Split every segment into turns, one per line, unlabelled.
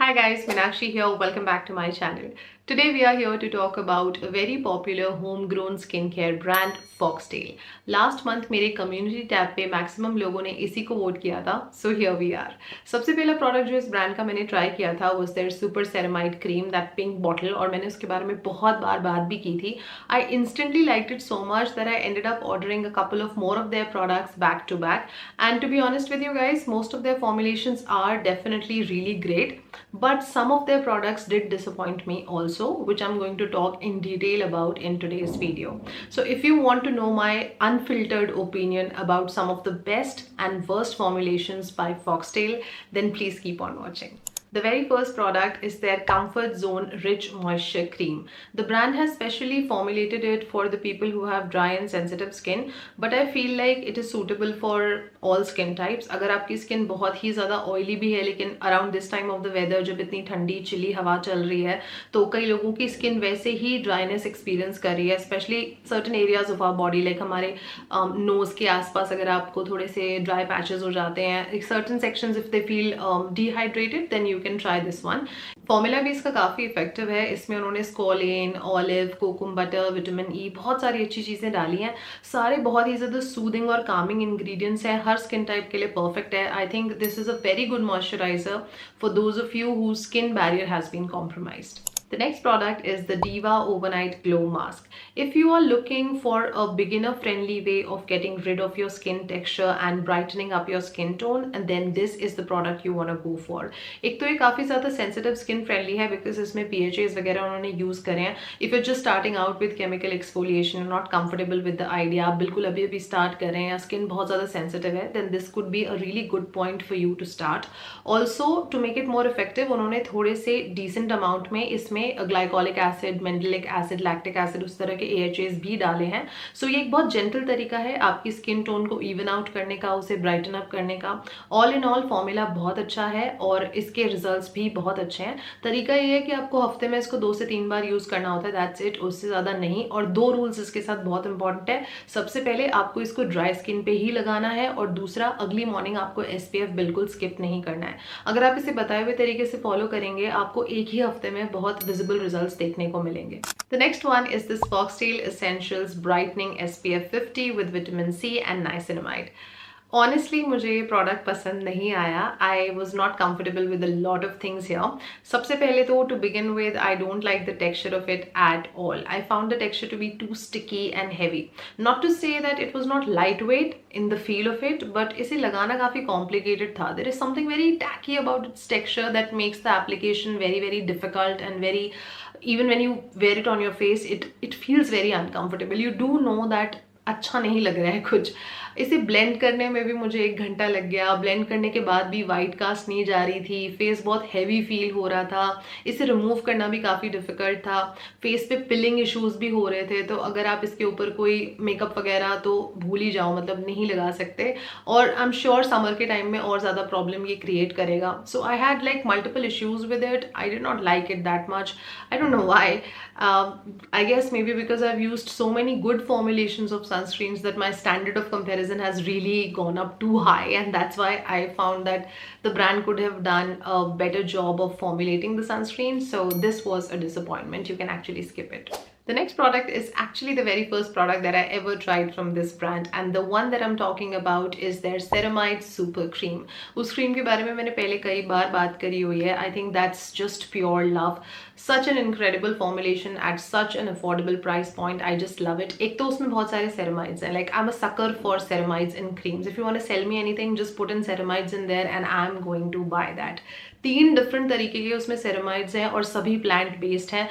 Hi guys, Meenakshi here. Welcome back to my channel. Today we are here to talk about a very popular homegrown skincare brand Foxtail. Last month मेरे community tab पे maximum लोगों ने इसी को vote किया था. So here we are. सबसे पहला प्रोडक्ट जो इस ब्रांड का मैंने ट्राई किया था was their Super Ceramide Cream, that pink bottle, और मैंने उसके बारे में बहुत बात भी की थी. I instantly liked it so much that I ended up ordering a couple of more of their products back to back. And to be honest with you guys, most of their formulations are definitely really great. But some of their products did disappoint me also, which I'm going to talk in detail about in today's video. So if you want to know my unfiltered opinion about some of the best and worst formulations by Foxtail, then please keep on watching. The very first product is their Comfort Zone Rich Moisture Cream. The brand has specially formulated it for the people who have dry and sensitive skin, but I feel like it is suitable for all skin types. अगर आपकी skin बहुत ही ज़्यादा oily भी है, लेकिन around this time of the weather जब इतनी ठंडी चिली हवा चल रही है, तो कई लोगों की skin वैसे ही dryness experience कर रही है, especially certain areas of our body, like हमारे nose के आसपास अगर आपको थोड़े से dry patches हो जाते हैं, certain sections if they feel dehydrated, then you can try this one. Formula भी इसका काफ़ी इफेक्टिव है. इसमें उन्होंने squalane, olive, kokum butter, vitamin E, बहुत सारी अच्छी चीज़ें डाली हैं. सारे बहुत ही ज़्यादा सूदिंग और कामिंग इंग्रेडिएंट्स हैं. हर स्किन टाइप के लिए परफेक्ट है. I think this is a very good moisturiser for those of you who skin barrier has been compromised. The next product is the Diva Overnight Glow Mask. If you are looking for a beginner-friendly way of getting rid of your skin texture and brightening up your skin tone, and then this is the product you want to go for. एक तो ये काफ़ी ज़्यादा sensitive skin friendly है because इसमें PHAs वगैरह उन्होंने use करे हैं. If you're just starting out with chemical exfoliation, you're not comfortable with the idea, आप बिल्कुल अभी start कर रहे हैं या skin बहुत ज़्यादा sensitive है, then this could be a really good point for you to start. Also, to make it more effective, उन्होंने थोड़े से decent amount में इसमें glycolic acid, mandelic acid, lactic acid, उस तरह के AHAs भी डाले हैं. सो ये एक बहुत जेंटल तरीका है आपकी स्किन टोन को इवन आउट करने का, उसे ब्राइटन अप करने का. ऑल इन ऑल फॉर्मूला बहुत अच्छा है और इसके रिजल्ट्स भी बहुत अच्छे हैं. तरीका ये है कि आपको हफ्ते में इसको 2 से 3 बार यूज करना होता है, दैट्स इट, उससे ज़्यादा नहीं. और 2 रूल्स इसके साथ बहुत इंपॉर्टेंट है. सबसे पहले आपको इसको ड्राई स्किन पे ही लगाना है और दूसरा अगली मॉर्निंग आपको SPF बिल्कुल स्किप नहीं करना है. अगर आप इसे बताए हुए तरीके से फॉलो करेंगे आपको एक ही हफ्ते में बहुत विजिबल रिजल्ट्स देखने को मिलेंगे. The next one is this Foxtail Essentials Brightening SPF 50 with vitamin C and niacinamide. Honestly, मुझे ये प्रोडक्ट पसंद नहीं आया. I was not comfortable with a lot of things here. सबसे पहले तो to begin with I don't like the texture of it at all. I found the texture to be too sticky and heavy. Not to say that it was not lightweight in the feel of it, but इसे लगाना काफ़ी complicated था. There is something very tacky about its texture that makes the application very very difficult and very, even when you wear it on your face, it feels very uncomfortable. You do know that अच्छा नहीं लग रहा है कुछ. इसे blend करने में भी मुझे 1 घंटा लग गया. ब्लेंड करने के बाद भी वाइट कास्ट नहीं जा रही थी. फेस बहुत हैवी फील हो रहा था. इसे रिमूव करना भी काफ़ी डिफिकल्ट था. फेस पे पिलिंग इश्यूज भी हो रहे थे. तो अगर आप इसके ऊपर कोई मेकअप वगैरह तो भूल ही जाओ, मतलब नहीं लगा सकते. और आई एम श्योर समर के टाइम में और ज़्यादा प्रॉब्लम ये क्रिएट करेगा. So I had like multiple issues with it. I did not like it that much. I don't know why. I guess maybe because I've used so many good formulations of sunscreens that my standard of comparison has really gone up too high, and that's why I found that the brand could have done a better job of formulating the sunscreen. So this was a disappointment. You can actually skip it. The next product is actually the very first product that I ever tried from this brand, and the one that I'm talking about is their Ceramide Super Cream. उस cream के बारे में मैंने पहले कई बार बात करी हुई है. I think that's just pure love. Such an incredible formulation at such an affordable price point. I just love it. एक तो उसमें बहुत सारे ceramides हैं. Like I'm a sucker for ceramides in creams. If you want to sell me anything, just put in ceramides in there and I'm going to buy that. 3 different तरीके के उसमें ceramides हैं और सभी plant based हैं.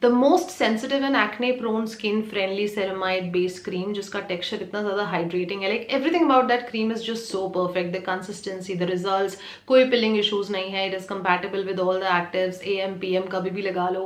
The most sensitive and acne prone skin friendly ceramide based cream जिसका texture इतना ज़्यादा hydrating है. Like everything about that cream is just so perfect. The consistency, the results, कोई pilling issues नहीं है. It is compatible with all the actives. AM PM कभी भी लगा लो.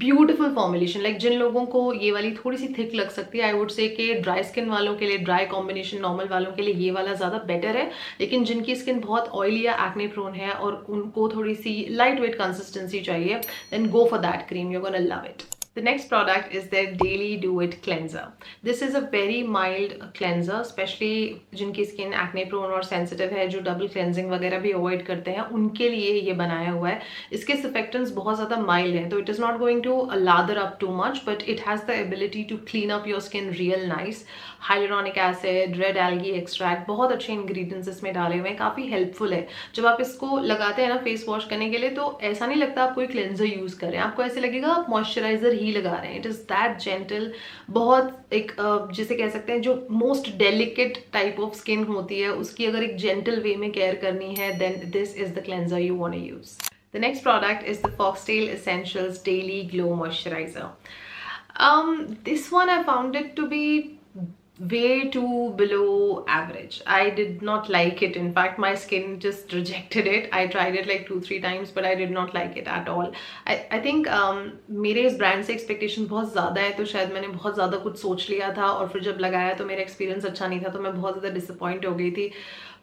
Beautiful formulation. Like जिन लोगों को ये वाली थोड़ी सी thick लग सकती है, I would say कि dry skin वालों के लिए dry combination, normal वालों के लिए ये वाला ज़्यादा better है. लेकिन जिनकी skin बहुत oily या acne prone है और उनको थोड़ी सी lightweight consistency चाहिए, then go for that cream. You're gonna love it. The next product is their Daily Do It Cleanser. This is a very mild cleanser, especially जिनकी skin acne prone और sensitive है, जो double cleansing वगैरह भी avoid करते हैं, उनके लिए ये बनाया हुआ है. इसके सर्फेक्टेंट्स बहुत ज़्यादा माइल्ड हैं, तो it is not going to lather up too much, but it has the ability to clean up your skin real nice. Hyaluronic acid, red algae extract, बहुत अच्छे इंग्रेडिएंट्स इसमें डाले हुए हैं, काफ़ी हेल्पफुल है. जब आप इसको लगाते हैं ना फेस वॉश करने के लिए, तो ऐसा नहीं लगता आप कोई क्लेंजर यूज़ कर रहे हैं, आपको ऐसे लगेगा आप मॉइस्चराइजर ही लगा रहे हैं. इट इज़ दैट जेंटल, बहुत एक जिसे कह सकते हैं जो most delicate type of skin होती है, उसकी अगर एक जेंटल वे में केयर करनी है, then this is the cleanser you want to use. The next product is the Foxtail Essentials Daily Glow Moisturizer. This one I found it to be way too below average. I did not like it. In fact, my skin just rejected it. I tried it like 2-3 times, but I did not like it at all. I think मेरे इस brand से expectation बहुत ज़्यादा है, तो शायद मैंने बहुत ज़्यादा कुछ सोच लिया था, और फिर जब लगाया तो मेरा एक्सपीरियंस अच्छा नहीं था, तो मैं बहुत ज़्यादा डिसअपॉइंट हो गई थी.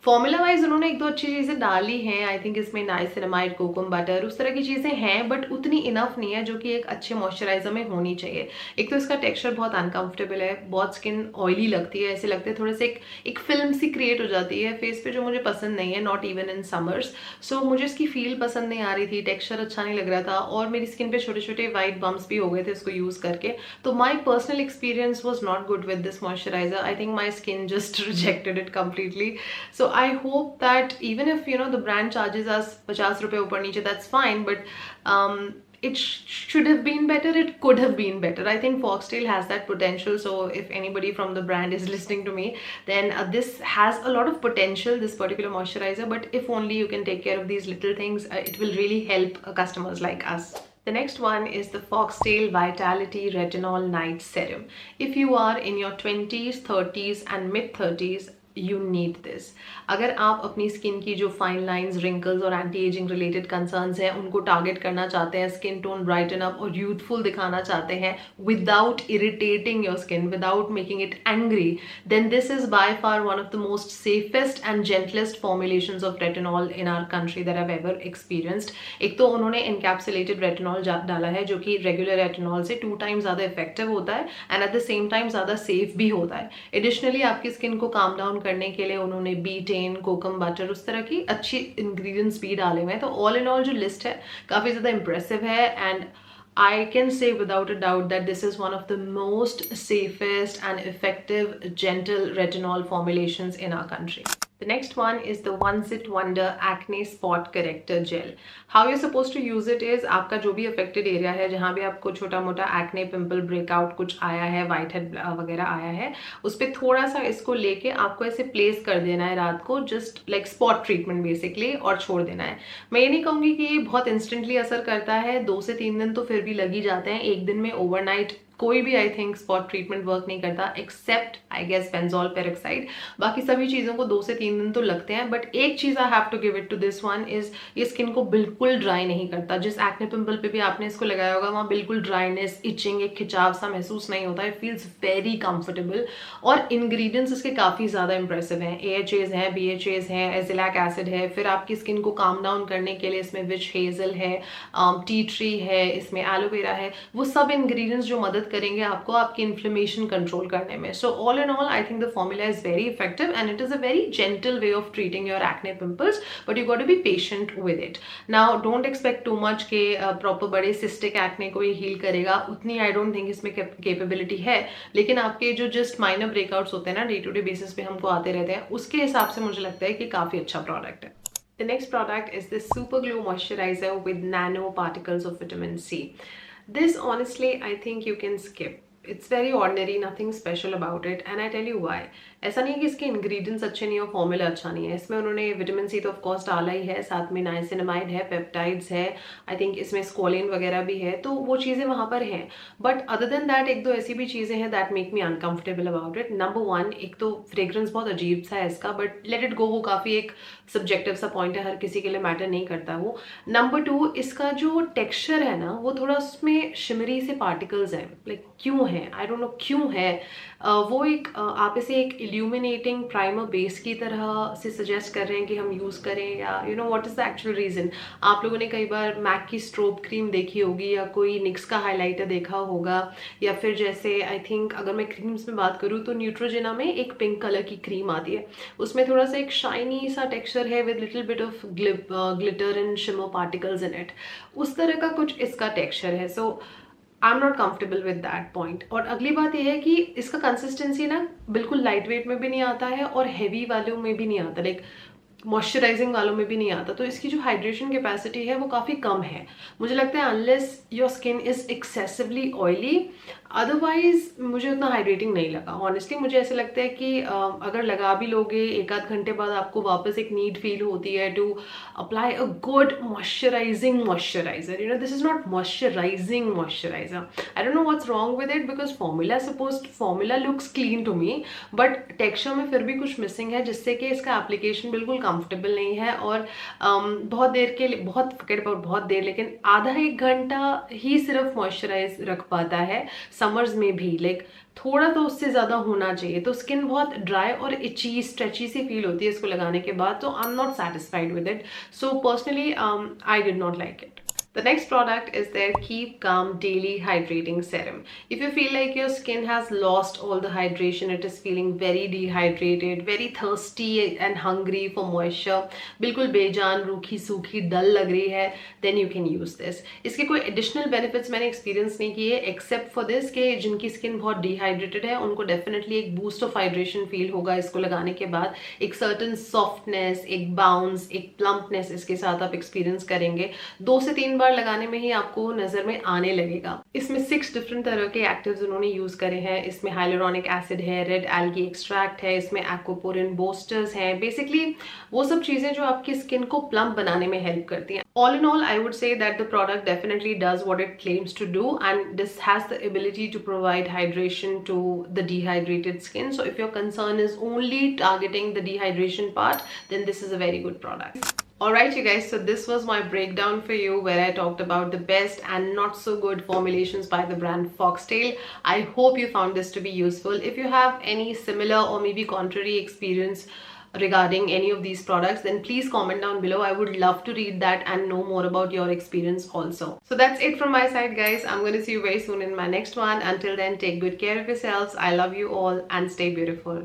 फॉर्मूला वाइज उन्होंने एक दो अच्छी चीज़ें डाली हैं. आई थिंक इसमें नाइसिनामाइड, कोकम बटर, उस तरह की चीज़ें हैं, बट उतनी इनफ नहीं है जो कि एक अच्छे मॉइस्चराइजर में होनी चाहिए. एक तो इसका टेक्सचर बहुत अनकंफर्टेबल है, बहुत स्किन ऑयली लगती है, ऐसे लगते हैं थोड़े से एक फिल्म सी क्रिएट हो जाती है फेस पे, जो मुझे पसंद नहीं है, नॉट इवन इन समर्स. सो मुझे इसकी फील पसंद नहीं आ रही थी, टेक्सचर अच्छा नहीं लग रहा था, और मेरी स्किन पे छोटे छोटे वाइट बम्प्स भी हो गए थे इसको यूज़ करके. तो my personal experience was not good with this moisturiser. I think my skin just rejected it completely. So I hope that even if the brand charges us 50 रुपए ऊपर नीचे, that's fine, but it should have been better, it could have been better. I think Foxtail has that potential, so if anybody from the brand is listening to me, then this has a lot of potential, this particular moisturizer, but if only you can take care of these little things, it will really help customers like us. The next one is the Foxtail Vitality Retinol Night Serum. If you are in your 20s, 30s and mid-30s, you need this. अगर आप अपनी skin की जो fine lines, wrinkles और anti aging related concerns हैं उनको target करना चाहते हैं, स्किन टोन ब्राइटन अप और यूथफुल दिखाना चाहते हैं without irritating your skin, without making it angry, then this is by far one of the most safest and gentlest formulations of retinol in our country that I have ever experienced. एक तो उन्होंने encapsulated retinol डाला है, जो कि regular retinol से 2 times ज़्यादा effective होता है and at the same time ज़्यादा सेफ भी होता है. एडिशनली आपकी स्किन को काम डाउन करने के लिए उन्होंने बीटेन, कोकम बटर, उस तरह की अच्छी इंग्रेडिएंट्स भी डाले हुए हैं. तो ऑल इन ऑल जो लिस्ट है काफ़ी ज़्यादा इंप्रेसिव है, and I can say without a doubt that this is one of the most safest and effective gentle retinol formulations in our country. The next one is the Once It Wonder Acne Spot Corrector Gel. How you're supposed to use it is, आपका जो भी affected area है, जहाँ भी आपको छोटा मोटा acne, pimple, breakout कुछ आया है, white head वगैरह आया है, उस पर थोड़ा सा इसको लेके आपको ऐसे प्लेस कर देना है रात को, just like spot treatment basically, और छोड़ देना है. मैं ये नहीं कहूँगी कि ये बहुत इंस्टेंटली असर करता है, 2 से 3 दिन तो फिर भी लग ही जाते हैं. एक दिन में ओवरनाइट कोई भी I think spot treatment work नहीं करता, except I guess benzoyl peroxide. बाकी सभी चीज़ों को 2 से 3 दिन तो लगते हैं. बट एक चीज़ I have to give it to this one is, ये स्किन को बिल्कुल ड्राई नहीं करता. जिस एक्ने पिंपल पे भी आपने इसको लगाया होगा, वहाँ बिल्कुल ड्राइनेस, इचिंग, एक खिंचाव सा महसूस नहीं होता. इट फील्स वेरी कंफर्टेबल, और इंग्रेडिएंट्स इसके काफ़ी ज़्यादा इंप्रेसिव हैं. AHAs हैं, BHAs हैं, एजिलैक एसिड है, फिर आपकी स्किन को काम डाउन करने के लिए इसमें विच हेजल है, टी ट्री है, इसमें एलोवेरा है. वो सब इंग्रेडिएंट्स जो मदद करेंगे आपको आपकी इन्फ्लेमेशन कंट्रोल करने में. So all in all I think the formula is very effective and it is a very gentle way of treating your acne pimples, but you got to be patient with it. Now don't expect too much के proper बड़े cystic acne को ये heal करेगा, उतनी I don't think इसमें capability है. लेकिन आपके जो जस्ट माइनर ब्रेकआउट्स होते हैं ना, डे टू डे बेसिस पे हमको आते रहते हैं, उसके हिसाब से मुझे लगता है कि काफ़ी अच्छा प्रोडक्ट है. The next product is this Super Glow Moisturizer with nano particles of vitamin C. This honestly I think you can skip. It's very ordinary, nothing special about it, and I tell you why. ऐसा नहीं है कि इसके ingredients अच्छे नहीं हो, formula अच्छा नहीं है. इसमें उन्होंने विटामिन सी तो ऑफकोर्स डाला ही है, साथ में नाइसिनामाइड है, पेप्टाइड्स है, आई थिंक इसमें स्कोलिन वगैरह भी है, तो वो चीज़ें वहाँ पर हैं. बट अदर देन दैट एक दो ऐसी भी चीज़ें हैं that make me uncomfortable about it. Number 1, एक तो फ्रेग्रेंस बहुत अजीब सा है इसका, बट लेट इट गो, वो काफ़ी एक सब्जेक्टिव सा पॉइंट है, हर किसी के लिए मैटर नहीं करता वो. नंबर 2, इसका जो टेक्स्चर है ना, वो थोड़ा उसमें शिमरी से पार्टिकल्स हैं, लाइक क्यों है, आई डोंट नो क्यों है. वो एक आप इसे एक इल्यूमिनेटिंग प्राइमर बेस की तरह से सजेस्ट कर रहे हैं कि हम यूज़ करें, या what is the actual reason? आप लोगों ने कई बार मैक की स्ट्रोब क्रीम देखी होगी, या कोई निक्स का हाइलाइटर देखा होगा, या फिर जैसे आई थिंक अगर मैं क्रीम्स में बात करूँ तो न्यूट्रोजेना में एक पिंक कलर की क्रीम आती है, उसमें थोड़ा सा एक शाइनी सा टेक्सचर है with little bit of glitter and shimmer particles in it, उस तरह का कुछ इसका टेक्सचर है। So I am not comfortable with that point. और अगली बात यह है कि इसका कंसिस्टेंसी ना बिल्कुल लाइट वेट में भी नहीं आता है और हैवी वालों में भी नहीं आता, लाइक मॉइस्चराइजिंग वालों में भी नहीं आता, तो इसकी जो हाइड्रेशन कैपेसिटी है वो काफ़ी कम है। मुझे लगता है unless your skin is excessively oily, otherwise मुझे उतना हाइड्रेटिंग नहीं लगा। ऑनेस्टली मुझे ऐसे लगता है कि अगर लगा भी लोगे एक आध घंटे बाद आपको वापस एक नीड फील होती है to apply a good moisturising moisturiser. This is not moisturising moisturiser. I don't know what's wrong with it, because formula looks clean to me, but texture में फिर भी कुछ मिसिंग है, जिससे कि इसका एप्लीकेशन बिल्कुल कंफर्टेबल नहीं है। और बहुत देर के लिए, बहुत देर, लेकिन आधा एक घंटा ही सिर्फ मॉइस्चराइज रख पाता है समर्स में भी, लाइक थोड़ा तो उससे ज़्यादा होना चाहिए। तो स्किन बहुत ड्राई और इची स्ट्रेची सी फील होती है इसको लगाने के बाद, तो आई am not satisfied with it. So personally I did not like it. The next product is their Keep Calm Daily Hydrating Serum. If you feel like your skin has lost all the hydration, it is feeling very dehydrated, very thirsty and hungry for moisture, बिल्कुल बेजान, रूखी सूखी डल लग रही है, then you can use this. इसके कोई additional benefits मैंने experience नहीं किए except for this कि जिनकी skin बहुत dehydrated है उनको definitely एक boost of hydration feel होगा इसको लगाने के बाद। एक certain softness, एक bounce, एक plumpness इसके साथ आप experience करेंगे। 2 से 3 बार लगाने में ही आपको नजर में आने लगेगा। इसमें 6 डिफरेंट तरह के एक्टिव्स उन्होंने यूज करे हैं। इसमें हाइलुरोनिक एसिड है, रेड एल्गी एक्सट्रैक्ट है, इसमें एक्वापोरिन बूस्टर्स हैं, बेसिकली वो सब चीजें जो आपकी स्किन को प्लम्प बनाने में हेल्प करती हैं। All in all, I would say that the product definitely does what it claims to do, and this has the ability to provide hydration to the dehydrated skin. So if your concern is only targeting the dehydration part, then this is a very good product. Alright you guys, so this was my breakdown for you where I talked about the best and not so good formulations by the brand Foxtail. I hope you found this to be useful. If you have any similar or maybe contrary experience regarding any of these products, then please comment down below. I would love to read that and know more about your experience also. So that's it from my side guys. I'm going to see you very soon in my next one. Until then, take good care of yourselves. I love you all and stay beautiful.